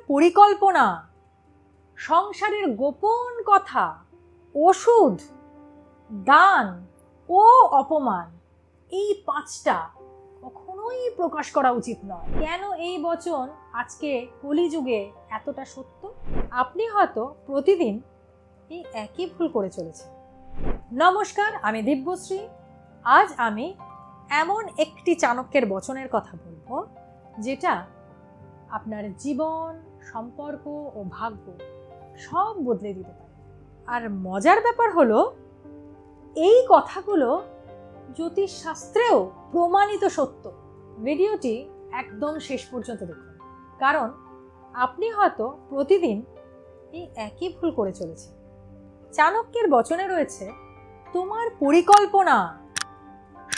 পরিকল্পনা, সংসারের গোপন কথা, ওষুধ, দান ও অপমান, এই পাঁচটা কখনোই প্রকাশ করা উচিত নয়। কেন এই বচন আজকে কলিযুগে এতটা সত্য? আপনি হয়তো প্রতিদিন এই একই ভুল করে চলেছেন। নমস্কার, আমি দিব্যশ্রী। আজ আমি এমন একটি চাণক্যের বচনের কথা বলবো যেটা আপনার জীবন, সম্পর্ক ও ভাগ্য সব বদলে দিতে পারে। আর মজার ব্যাপার হলো, এই কথাগুলো জ্যোতিষশাস্ত্রেও প্রমাণিত সত্য। ভিডিওটি একদম শেষ পর্যন্ত দেখুন, কারণ আপনি হয়তো প্রতিদিন এই একই ভুল করে চলেছেন। চাণক্যের বচনে রয়েছে, তোমার পরিকল্পনা,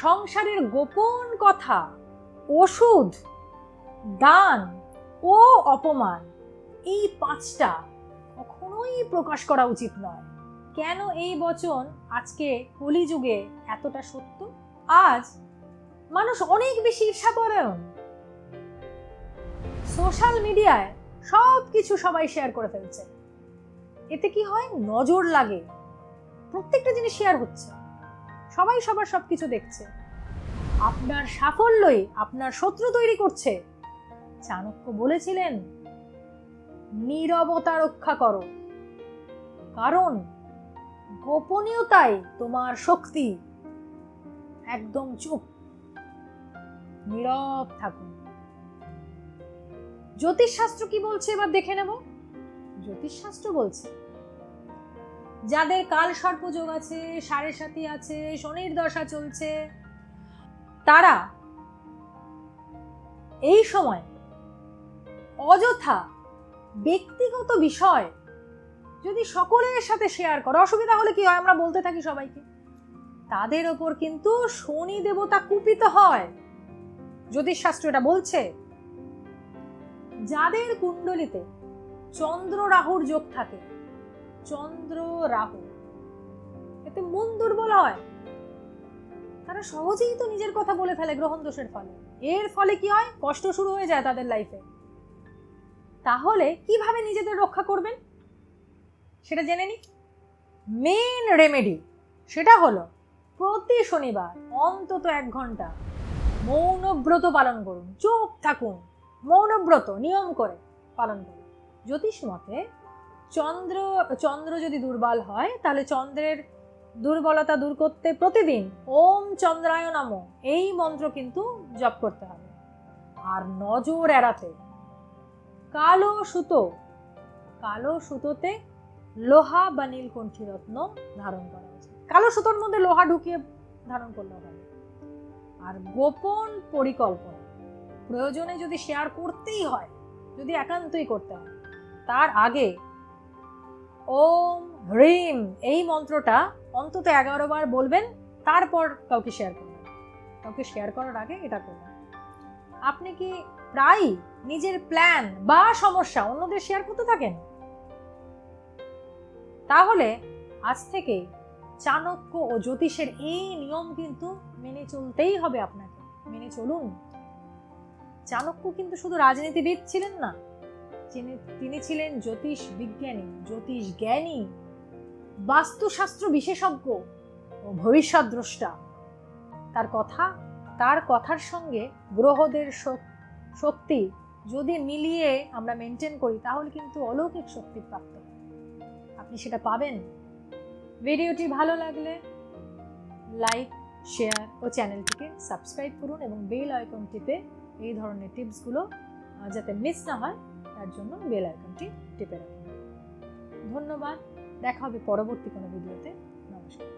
সংসারের গোপন কথা, ওষুধ, দান ও অপমান, এই পাঁচটা কখনোই প্রকাশ করা উচিত নয়। কেন এই বচন আজকে কলিযুগে এতটা সত্য? আজ মানুষ অনেক বেশি ঈর্ষাপরায়ণ। সোশ্যাল মিডিয়ায় সব কিছু সবাই শেয়ার করে ফেলছে। এতে কি হয়? নজর লাগে, প্রত্যেকটা জিনিস শেয়ার হচ্ছে, সবাই সবার সবকিছু দেখছে। আপনার সাফল্যই আপনার শত্রু তৈরি করছে। চাণক্য বলেছিলেন, নীরবতা রক্ষা করো, কারণ গোপনীয়তাই তোমার শক্তি। একদম চুপ, নীরব থাকুন। জ্যোতিষশাস্ত্র কি বলছে এবার দেখে নেব। জ্যোতিষশাস্ত্র বলছে, যাদের কাল সর্পযোগ আছে, সাড়ে সাথী আছে, শনির দশা চলছে, তারা এই সময় অযথা ব্যক্তিগত বিষয় যদি সকলের সাথে শেয়ার করে, অসুবিধা হলে কি হয়? আমরা বলতে থাকি সবাইকে, তাদের ওপর কিন্তু শনি দেবতা কুপিত হয়। জ্যোতিষশাস্ত্র এটা বলছে। যাদের কুণ্ডলিতে চন্দ্র রাহুর যোগ থাকে, চন্দ্র রাহু, এতে মন দুর্বল হয়, তারা সহজেই তো নিজের কথা বলে ফেলে গ্রহণ দোষের ফলে। এর ফলে কি হয়? কষ্ট শুরু হয়ে যায় তাদের লাইফে। তাহলে কিভাবে নিজেদের রক্ষা করবেন সেটা জেনে নি। মেন রেমেডি সেটা হলো, প্রতি শনিবার অন্তত 1 ঘন্টা মৌনব্রত পালন করুন। চুপ থাকুন, মৌনব্রত নিয়ম করে পালন করুন। জ্যোতিষ মতে চন্দ্র যদি দুর্বল হয়, তাহলে চন্দ্রের দুর্বলতা দূর করতে প্রতিদিন ওম চন্দ্রায় নমঃ এই মন্ত্র কিন্তু জপ করতে হবে। আর নজর এড়াতে কালো সুতোতে লোহা বা নীলকণ্ঠী রত্ন ধারণ করা উচিত। কালো সুতোর মধ্যে লোহা ঢুকিয়ে ধারণ করলে হবে। আর গোপন পরিকল্পনা প্রয়োজনে যদি শেয়ার করতেই হয়, যদি একান্তই করতে হয়, তার আগে ওম হ্রিম এই মন্ত্রটা অন্তত 11 বার বলবেন, তারপর কাউকে শেয়ার করবেন। কাউকে শেয়ার করার আগে এটা করবেন। আপনি কি প্রায় নিজের প্ল্যান বা সমস্যা অন্যদের শেয়ার করতে থাকেন? তাহলে আজ থেকে চাণক্য ও জ্যোতিষের এই নিয়ম কিন্তু মেনে চলতেই হবে আপনাকে। মেনে চলুন। চাণক্য কিন্তু শুধু রাজনীতিবিদ ছিলেন না, তিনি ছিলেন জ্যোতিষ বিজ্ঞানী, জ্যোতিষ জ্ঞানী, বাস্তুশাস্ত্র বিশেষজ্ঞ ও ভবিষ্যৎ দ্রষ্টা। তার কথার সঙ্গে গ্রহদের শক্তি যদি মিলিয়ে আমরা মেনটেন করি, তাহলে কিন্তু অলৌকিক শক্তি প্রাপ্ত হয়। আপনি সেটা পাবেন। ভিডিওটি ভালো লাগলে লাইক, শেয়ার ও চ্যানেলটিকে সাবস্ক্রাইব করুন এবং বেল আইকন টিপে এই ধরনের টিপসগুলো যাতে মিস না হয় তার জন্য বেল আইকনটি টিপে রাখুন। ধন্যবাদ। দেখা হবে পরবর্তী কোনো ভিডিওতে। নমস্কার।